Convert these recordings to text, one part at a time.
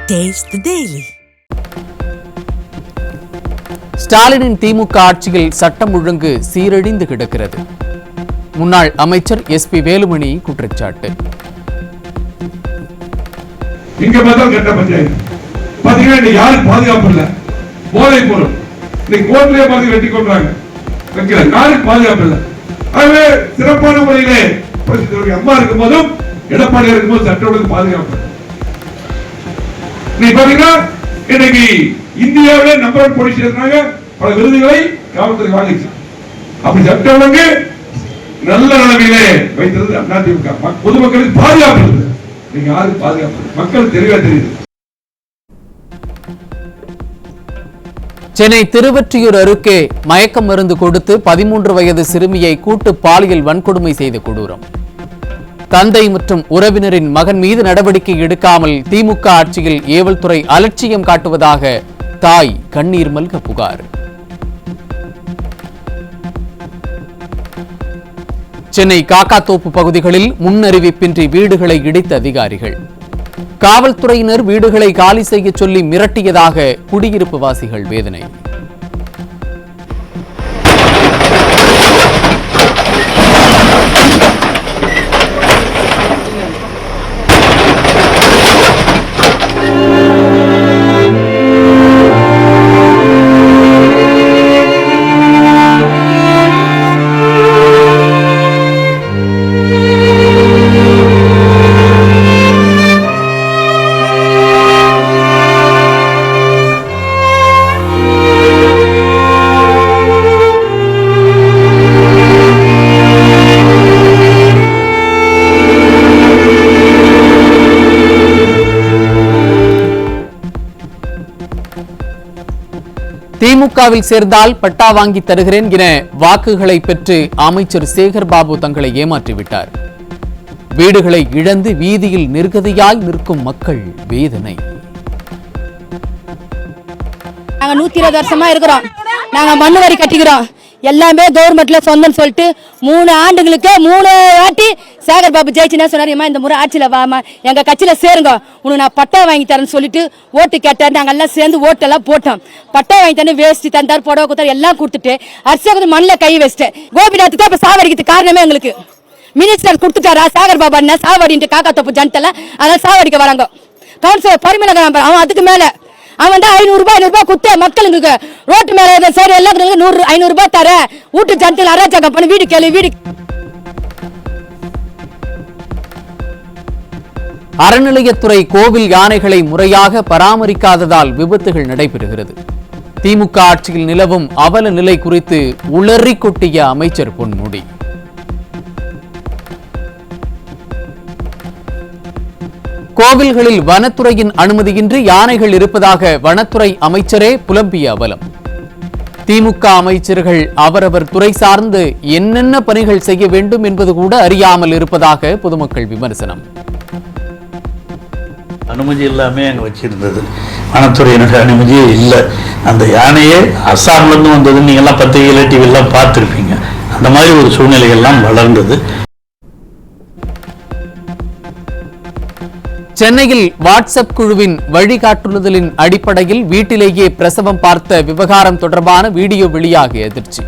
Taste the Daily. ஸ்டாலினின் திமுக ஆட்சியில் சட்டம் ஒழுங்கு சீரழிந்து கிடக்கிறது. முன்னாள் அமைச்சர் எஸ்பி வேலுமணி குற்றச்சாட்டு. இங்க பார்த்தா கட்ட பஞ்சாயத்து பாத்தீங்கன்னா யாருக்கு பாதுகாப்பு இல்ல, போதை பொருள் இன்னைக்கு கோர்ட்லயே பார்த்து வெட்டி கொள்றாங்க, யாருக்கு பாதுகாப்பு இல்ல. ஆகவே சிறப்பான முறையிலே அம்மா இருக்கும் போதும் எடப்பாடி இருக்கும் போது சட்ட ஒழுங்கு பாதுகாப்பு. நீ பாத்தீங்கன்னா இன்னைக்கு இந்தியாவிலே நம்பர் 1 போலீஸ் இருந்தாங்க, பல விருதுகளை காவல்துறை வாங்கிச்சு. அப்படி சட்ட ஒழுங்கு நல்ல நிலைமையிலே வைத்தது அதிமுக. பொதுமக்களுக்கு பாதுகாப்பு இருக்குது, நீங்க யாருக்கு பாதுகாப்பு மக்கள் தெளிவா தெரியுது. சென்னை திருவொற்றியூர் அருகே மயக்க மருந்து கொடுத்து 13 வயது சிறுமியை கூட்டு பாலியல் வன்கொடுமை செய்த கொடூரம். தந்தை மற்றும் உறவினரின் மகன் மீது நடவடிக்கை எடுக்காமல் திமுக ஆட்சியில் ஏவல்துறை அலட்சியம் காட்டுவதாக தாய் கண்ணீர் மல்க புகார். சென்னை காக்காத்தோப்பு பகுதிகளில் முன்னறிவிப்பின்றி வீடுகளை இடித்த அதிகாரிகள். காவல்துறையினர் வீடுகளை காலி செய்ய சொல்லி மிரட்டியதாக குடியிருப்பு வாசிகள் வேதனை. திமுகவில் சேர்ந்தால் பட்டா வாங்கி தருகிறேன் என வாக்குகளை பெற்று அமைச்சர் சேகர் பாபு தங்களை ஏமாற்றிவிட்டார். வீடுகளை இழந்து வீதியில் நிர்கதியாய் நிற்கும் மக்கள் வேதனை. நாங்க 120 வருஷமா இருக்கிறோம், நாங்க மண்ணு வரி கட்டிக்கிறோம், எல்லாமே கவர்மெண்ட்ல சொந்தம் சொல்லிட்டு 3 ஆண்டுகளுக்கு 3 வாட்டி சேகர் பாபு ஜெயிச்சுன்னா சொன்னாரு, இந்த முறை ஆட்சியில வாமா எங்க கட்சியில சேருங்க, உனக்கு நான் பட்டா வாங்கி தரேன்னு சொல்லிட்டு ஓட்டு கேட்டார். நாங்க எல்லாம் சேர்ந்து ஓட்டெல்லாம் போட்டோம். பட்டா வாங்கி தந்து வேஸ்ட் தந்தார், புடவை கொடுத்தாரு, எல்லாம் கொடுத்துட்டு அரசு மண்ணில் கை வச்சுட்டேன். கோபிநாத்துக்கு தான் இப்ப சாவடிக்கிறதுக்கு காரணமே எங்களுக்கு மினிஸ்டர் கொடுத்துட்டாரா சேகர் பாபா என்ன சாவடின்ட்டு காக்காத்தோப்பு ஜனத்தெல்லாம் அதனால சாவடிக்க வராங்க. கவுன்சிலர் பரிமள அவன் அதுக்கு மேல அவன் தான் 500 ரூபாய் குத்த மக்களுக்கு ரோட்டு மேல சரி எல்லாத்துக்கும் 500 ரூபாய் தர வீட்டு ஜனத்தில் அராஜகம் பண்ணி வீடு கேளு வீடு. அறநிலையத்துறை கோவில் யானைகளை முறையாக பராமரிக்காததால் விபத்துகள் நடைபெறுகிறது. திமுக ஆட்சியில் நிலவும் அவல நிலை குறித்து உளறி கொட்டிய அமைச்சர் பொன்முடி. கோவில்களில் வனத்துறையின் அனுமதியின்றி யானைகள் இருப்பதாக வனத்துறை அமைச்சரே புலம்பிய அவலம். திமுக அமைச்சர்கள் அவரவர் துறை சார்ந்து என்னென்ன பணிகள் செய்ய வேண்டும் என்பது கூட அறியாமல் இருப்பதாக பொதுமக்கள் விமர்சனம். அனுமதி எல்லாமே அங்கே வச்சிருந்தது, வனத்துறையினுடைய அனுமதியே இல்லை. அந்த யானையே அஸ்ஸாம்ல இருந்து வந்தது, நீங்க எல்லாம் பத்திரிகையில டிவிலாம் பார்த்துருப்பீங்க. அந்த மாதிரி ஒரு சூழ்நிலைகள்லாம் வளர்ந்தது. சென்னையில் வாட்ஸ்அப் குழுவின் வழிகாட்டுதலின் அடிப்படையில் வீட்டிலேயே பிரசவம் பார்த்த விவகாரம் தொடர்பான வீடியோ வெளியாகிய அதிர்ச்சி.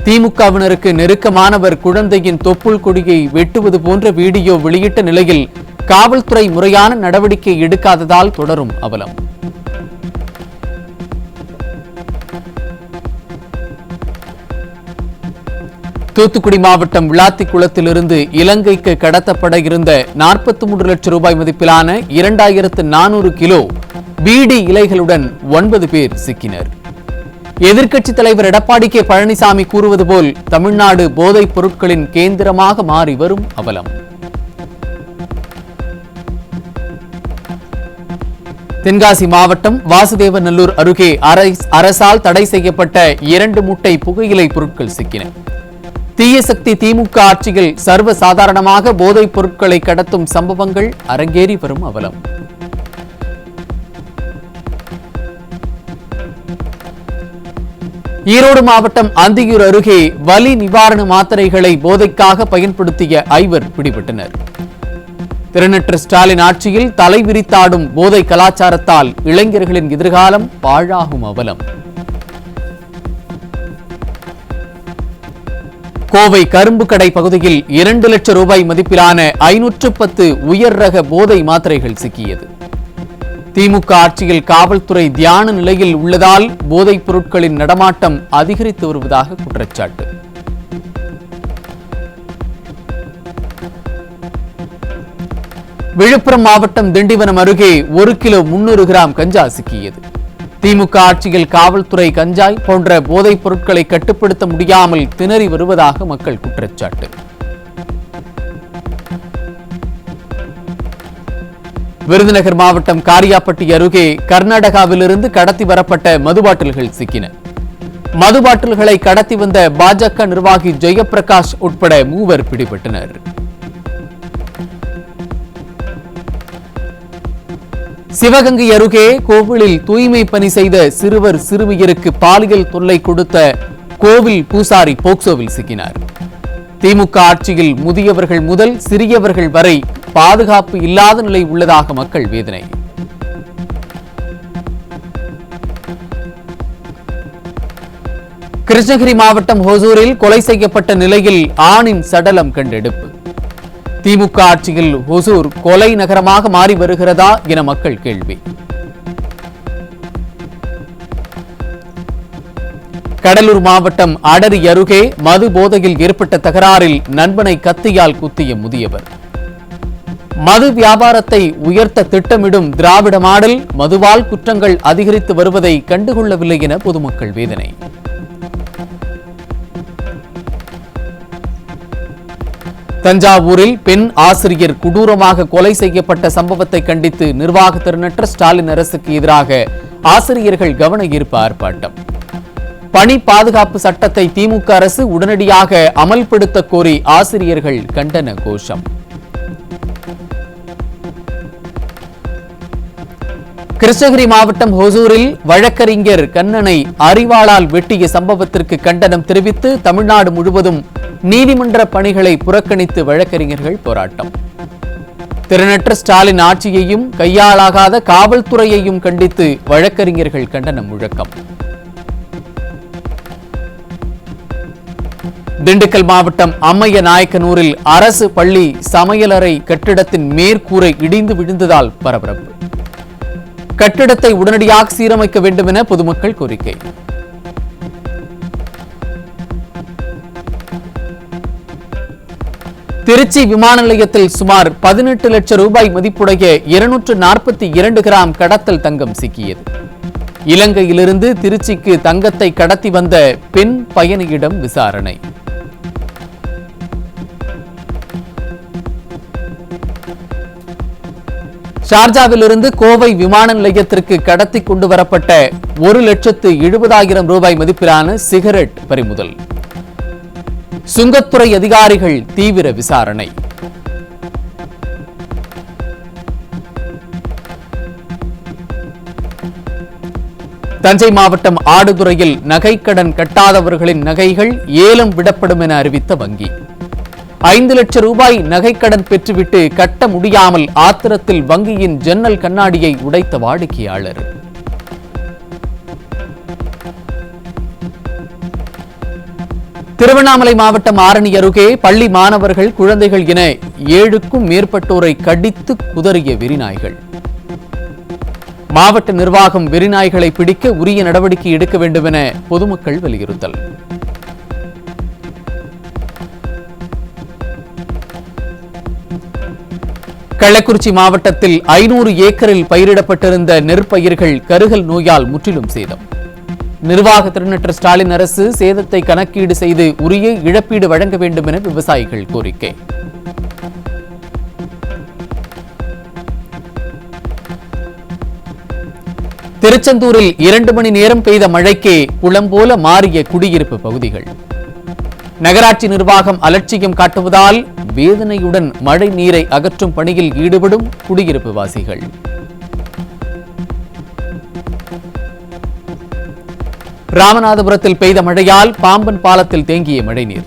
திமுகவினருக்கு நெருக்கமானவர் குழந்தையின் தொப்புள் கொடியை வெட்டுவது போன்ற வீடியோ வெளியிட்ட நிலையில் காவல்துறை முறையான நடவடிக்கை எடுக்காததால் தொடரும் அவலம். தூத்துக்குடி மாவட்டம் விளாத்திக்குளத்திலிருந்து இலங்கைக்கு கடத்தப்பட இருந்த 43 லட்சம் ரூபாய் மதிப்பிலான 2400 கிலோ பீடி இலைகளுடன் 9 பேர் சிக்கினர். எதிர்க்கட்சித் தலைவர் எடப்பாடி கே பழனிசாமி கூறுவது போல் தமிழ்நாடு போதைப் பொருட்களின் கேந்திரமாக மாறி வரும் அவலம். தென்காசி மாவட்டம் வாசுதேவநல்லூர் அருகே அரசால் தடை செய்யப்பட்ட 2 மூட்டை புகையிலை பொருட்கள் சிக்கின. தீய சக்தி திமுக ஆட்சியில் சர்வசாதாரணமாக போதைப் பொருட்களை கடத்தும் சம்பவங்கள் அரங்கேறி வரும் அவலம். ஈரோடு மாவட்டம் அந்தியூர் அருகே வலி நிவாரண மாத்திரைகளை போதைக்காக பயன்படுத்திய 5 பிடிபட்டனர். திறனற்ற ஸ்டாலின் ஆட்சியில் தலை விரித்தாடும் போதை கலாச்சாரத்தால் இளைஞர்களின் எதிர்காலம் பாழாகும் அவலம். கோவை கரும்பு கடை பகுதியில் 2 லட்சம் ரூபாய் மதிப்பிலான 510 உயர் ரக போதை மாத்திரைகள் சிக்கியது. திமுக ஆட்சியில் காவல்துறை தியான நிலையில் உள்ளதால் போதைப் பொருட்களின் நடமாட்டம் அதிகரித்து வருவதாக குற்றச்சாட்டு. விழுப்புரம் மாவட்டம் திண்டிவனம் அருகே 1 கிலோ 300 கிராம் கஞ்சா சிக்கியது. திமுக ஆட்சியில் காவல்துறை கஞ்சாய் போன்ற போதைப் பொருட்களை கட்டுப்படுத்த முடியாமல் திணறி வருவதாக மக்கள் குற்றச்சாட்டு. விருதுநகர் மாவட்டம் காரியாப்பட்டி அருகே கர்நாடகாவிலிருந்து கடத்தி வரப்பட்ட மது பாட்டில்கள் சிக்கின. மது பாட்டில்களை கடத்தி வந்த பாஜக நிர்வாகி ஜெயபிரகாஷ் உட்பட 3 பிடிபட்டனர். சிவகங்கை அருகே கோவிலில் தூய்மை பணி செய்த சிறுவர் சிறுமியருக்கு பாலியல் தொல்லை கொடுத்த கோவில் பூசாரி போக்சோவில் சிக்கினார். திமுக ஆட்சியில் முதியவர்கள் முதல் சிறியவர்கள் வரை பாதுகாப்பு இல்லாத நிலை உள்ளதாக மக்கள் வேதனை. கிருஷ்ணகிரி மாவட்டம் ஹொசூரில் கொலை செய்யப்பட்ட நிலையில் ஆணின் சடலம் கண்டெடுப்பு. திமுக ஆட்சியில் ஹொசூர் கொலை நகரமாக மாறி வருகிறதா என மக்கள் கேள்வி. கடலூர் மாவட்டம் அடரி அருகே மது போதையில் ஏற்பட்ட தகராறில் நண்பனை கத்தியால் குத்திய முதியவர். மது வியாபாரத்தை உயர்த்த திட்டமிடும் திராவிட மாடல் மதுவால் குற்றங்கள் அதிகரித்து வருவதை கண்டுகொள்ளவில்லை என பொதுமக்கள் வேதனை. தஞ்சாவூரில் பெண் ஆசிரியர் கொடூரமாக கொலை செய்யப்பட்ட சம்பவத்தை கண்டித்து நிர்வாக திறனற்ற ஸ்டாலின் அரசுக்கு எதிராக ஆசிரியர்கள் கவன ஈர்ப்பு ஆர்ப்பாட்டம். பணி பாதுகாப்பு சட்டத்தை திமுக அரசு உடனடியாக அமல்படுத்த கோரி ஆசிரியர்கள் கண்டன கோஷம். கிருஷ்ணகிரி மாவட்டம் ஹொசூரில் வழக்கறிஞர் கண்ணனை அரிவாளால் வெட்டிய சம்பவத்திற்கு கண்டனம் தெரிவித்து தமிழ்நாடு முழுவதும் நீதிமன்ற பணிகளை புறக்கணித்து வழக்கறிஞர்கள் போராட்டம். திறனற்ற ஸ்டாலின் ஆட்சியையும் கையாளாகாத காவல்துறையையும் கண்டித்து வழக்கறிஞர்கள் கண்டனம் முழக்கம். திண்டுக்கல் மாவட்டம் அம்மைய நாயக்கனூரில் அரசு பள்ளி சமையலறை கட்டிடத்தின் மேற்கூரை இடிந்து விழுந்ததால் பரபரப்பு. கட்டிடத்தை உடனடியாக சீரமைக்க வேண்டும் என பொதுமக்கள் கோரிக்கை. திருச்சி விமான நிலையத்தில் சுமார் 18 லட்சம் ரூபாய் மதிப்புடைய 242 கிராம் கடத்தல் தங்கம் சிக்கியது. இலங்கையிலிருந்து திருச்சிக்கு தங்கத்தை கடத்தி வந்த பெண் பயணியிடம் விசாரணை. ஷார்ஜாவிலிருந்து கோவை விமான நிலையத்திற்கு கடத்தி கொண்டு வரப்பட்ட 1,70,70,000 ரூபாய் மதிப்பிலான சிகரெட் பறிமுதல். சுங்கத்துறை அதிகாரிகள் தீவிர விசாரணை. தஞ்சை மாவட்டம் ஆடுதுறையில் நகைக்கடன் கட்டாதவர்களின் நகைகள் ஏலம் விடப்படும் என அறிவித்த வங்கி. 5 லட்சம் ரூபாய் நகைக்கடன் பெற்றுவிட்டு கட்ட முடியாமல் ஆத்திரத்தில் வங்கியின் ஜன்னல் கண்ணாடியை உடைத்த வாடிக்கையாளர். திருவண்ணாமலை மாவட்டம் ஆரணி அருகே பள்ளி மாணவர்கள் குழந்தைகள் என 7க்கும் மேற்பட்டோரை கடித்து குதறிய வெறிநாய்கள். மாவட்ட நிர்வாகம் வெறிநாய்களை பிடிக்க உரிய நடவடிக்கை எடுக்க வேண்டும் என பொதுமக்கள் வலியுறுத்தல். கள்ளக்குறிச்சி மாவட்டத்தில் 500 ஏக்கரில் பயிரிடப்பட்டிருந்த நெற்பயிர்கள் கருகல் நோயால் முற்றிலும் சேதம். நிர்வாக திறனற்ற ஸ்டாலின் அரசு சேதத்தை கணக்கீடு செய்து உரிய இழப்பீடு வழங்க வேண்டும் என விவசாயிகள் கோரிக்கை. திருச்செந்தூரில் 2 மணி நேரம் பெய்த மழைக்கே குளம் போல மாறிய குடியிருப்பு பகுதிகள். நகராட்சி நிர்வாகம் அலட்சியம் காட்டுவதால் வேதனையுடன் மழை நீரை அகற்றும் பணியில் ஈடுபடும் குடியிருப்பு வாசிகள். ராமநாதபுரத்தில் பெய்த மழையால் பாம்பன் பாலத்தில் தேங்கிய மழைநீர்.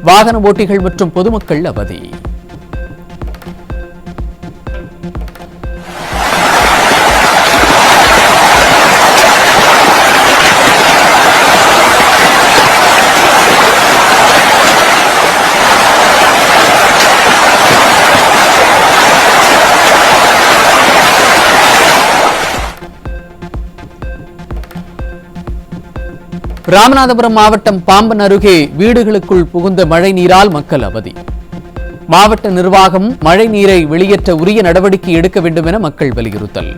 வாகன ஓட்டிகள் மற்றும் பொதுமக்கள் அவதி. ராமநாதபுரம் மாவட்டம் பாம்பன் அருகே வீடுகளுக்குள் புகுந்த மழை நீரால் மக்கள் அவதி. மாவட்ட நிர்வாகம் மழை நீரை வெளியேற்ற உரிய நடவடிக்கை எடுக்க வேண்டும் என மக்கள் வலியுறுத்தல்.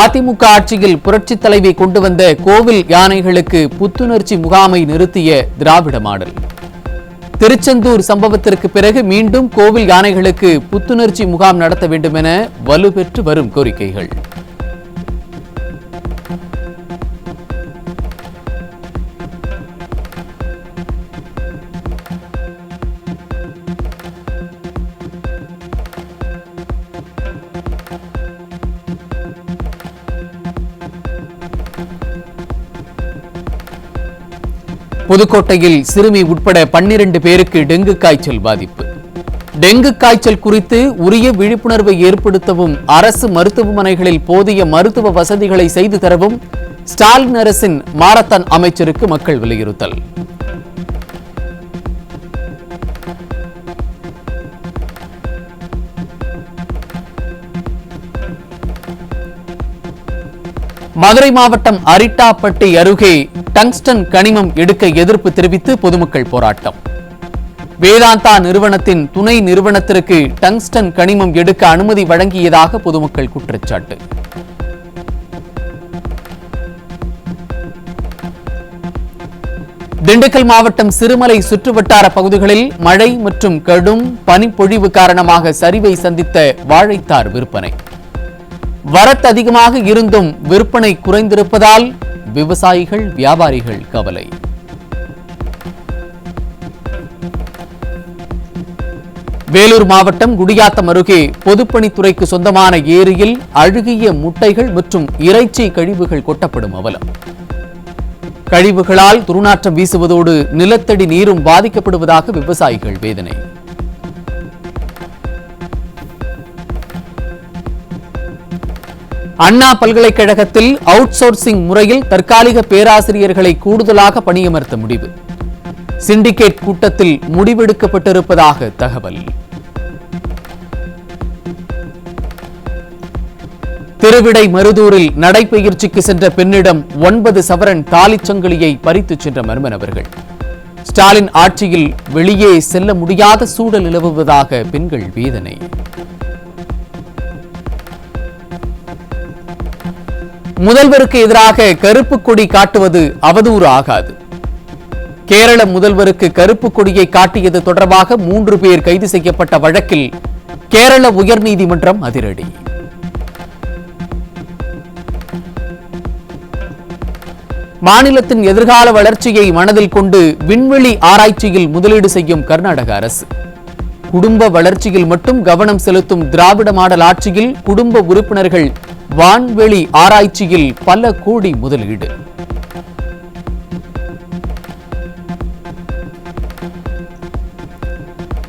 அதிமுக ஆட்சியில் புரட்சித் தலைவி கொண்டு வந்த கோவில் யானைகளுக்கு புத்துணர்ச்சி முகாமை நிறுத்திய திராவிட மாடல். திருச்செந்தூர் சம்பவத்திற்கு பிறகு மீண்டும் கோவில் யானைகளுக்கு புத்துணர்ச்சி முகாம் நடத்த வேண்டும் என வலுப்பெற்று வரும் கோரிக்கைகள். புதுக்கோட்டையில் சிறுமி உட்பட 12 பேருக்கு டெங்கு காய்ச்சல் பாதிப்பு. டெங்கு காய்ச்சல் குறித்து உரிய விழிப்புணர்வை ஏற்படுத்தவும் அரசு மருத்துவமனைகளில் போதிய மருத்துவ வசதிகளை செய்து தரவும் ஸ்டாலின் அரசின் மாரத்தான் அமைச்சருக்கு மக்கள் வலியுறுத்தல். மதுரை மாவட்டம் அரிட்டாப்பட்டி அருகே டங்ஸ்டன் கனிமம் எடுக்க எதிர்ப்பு தெரிவித்து பொதுமக்கள் போராட்டம். வேதாந்தா நிறுவனத்தின் துணை நிறுவனத்திற்கு டங்ஸ்டன் கனிமம் எடுக்க அனுமதி வழங்கியதாக பொதுமக்கள் குற்றச்சாட்டு. திண்டுக்கல் மாவட்டம் சிறுமலை சுற்றுவட்டார பகுதிகளில் மழை மற்றும் கடும் பனிப்பொழிவு காரணமாக சரிவை சந்தித்த வாழைத்தார் விற்பனை. வரத்து அதிகமாக இருந்தும் விற்பனை குறைந்திருப்பதால் விவசாயிகள் வியாபாரிகள் கவலை. வேலூர் மாவட்டம் குடியாத்தம் அருகே பொதுப்பணித்துறைக்கு சொந்தமான ஏரியில் அழுகிய முட்டைகள் மற்றும் இறைச்சி கழிவுகள் கொட்டப்படும் அவலம். கழிவுகளால் துர்நாற்றம் வீசுவதோடு நிலத்தடி நீரும் பாதிக்கப்படுவதாக விவசாயிகள் வேதனை. அண்ணா பல்கலைக்கழகத்தில் அவுட் சோர்சிங் முறையில் தற்காலிக பேராசிரியர்களை கூடுதலாக பணியமர்த்த முடிவு. சிண்டிகேட் கூட்டத்தில் முடிவெடுக்கப்பட்டிருப்பதாக தகவல். திருவிடை மருதூரில் நடைபயிற்சிக்கு சென்ற பெண்ணிடம் 9 சவரன் தாலிச்சங்கிலியை பறித்துச் சென்ற மர்ம நபர்கள். ஸ்டாலின் ஆட்சியில் வெளியே செல்ல முடியாத சூழல் நிலவுவதாக பெண்கள் வேதனை. முதல்வருக்கு எதிராக கருப்பு கொடி காட்டுவது அவதூறு ஆகாது. கேரள முதல்வருக்கு கருப்பு கொடியை காட்டியது தொடர்பாக 3 பேர் கைது செய்யப்பட்ட வழக்கில் கேரள உயர்நீதிமன்றம் அதிரடி. மாநிலத்தின் எதிர்கால வளர்ச்சியை மனதில் கொண்டு விண்வெளி ஆராய்ச்சியில் முதலீடு செய்யும் கர்நாடக அரசு. குடும்ப வளர்ச்சியில் மட்டும் கவனம் செலுத்தும் திராவிட மாடல் ஆட்சியில் குடும்ப உறுப்பினர்கள் வான்வெளி ஆராய்ச்சியில் பல கோடி முதலீடு.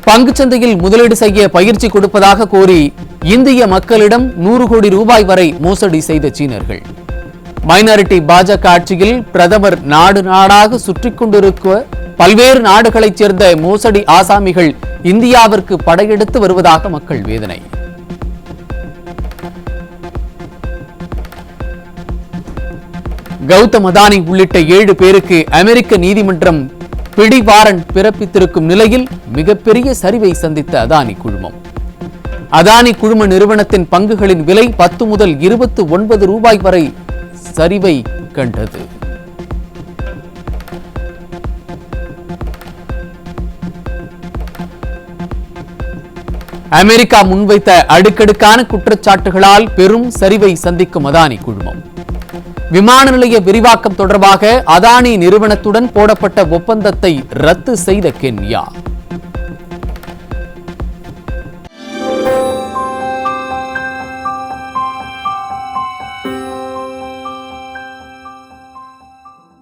பங்குச்சந்தையில் முதலீடு செய்ய பயிற்சி கொடுப்பதாக கோரி இந்திய மக்களிடம் 100 கோடி ரூபாய் வரை மோசடி செய்த சீனர்கள். மைனாரிட்டி பாஜக ஆட்சியில் பிரதமர் நாடு நாடாக சுற்றிக் கொண்டிருக்க பல்வேறு நாடுகளைச் சேர்ந்த மோசடி ஆசாமிகள் இந்தியாவிற்கு படையெடுத்து வருவதாக மக்கள் வேதனை. கௌதம் அதானி உள்ளிட்ட 7 பேருக்கு அமெரிக்க நீதிமன்றம் பிடிவாரண்ட் பிறப்பித்திருக்கும் நிலையில் மிகப்பெரிய சரிவை சந்தித்த அதானி குழுமம். அதானி குழும நிறுவனத்தின் பங்குகளின் விலை 10 முதல் 29 ரூபாய் வரை சரிவை கண்டது. அமெரிக்கா முன்வைத்த அடுக்கடுக்கான குற்றச்சாட்டுகளால் பெரும் சரிவை சந்திக்கும் அதானி குழுமம். விமான நிலைய விரிவாக்கம் தொடர்பாக அதானி நிறுவனத்துடன் போடப்பட்ட ஒப்பந்தத்தை ரத்து செய்த கென்யா.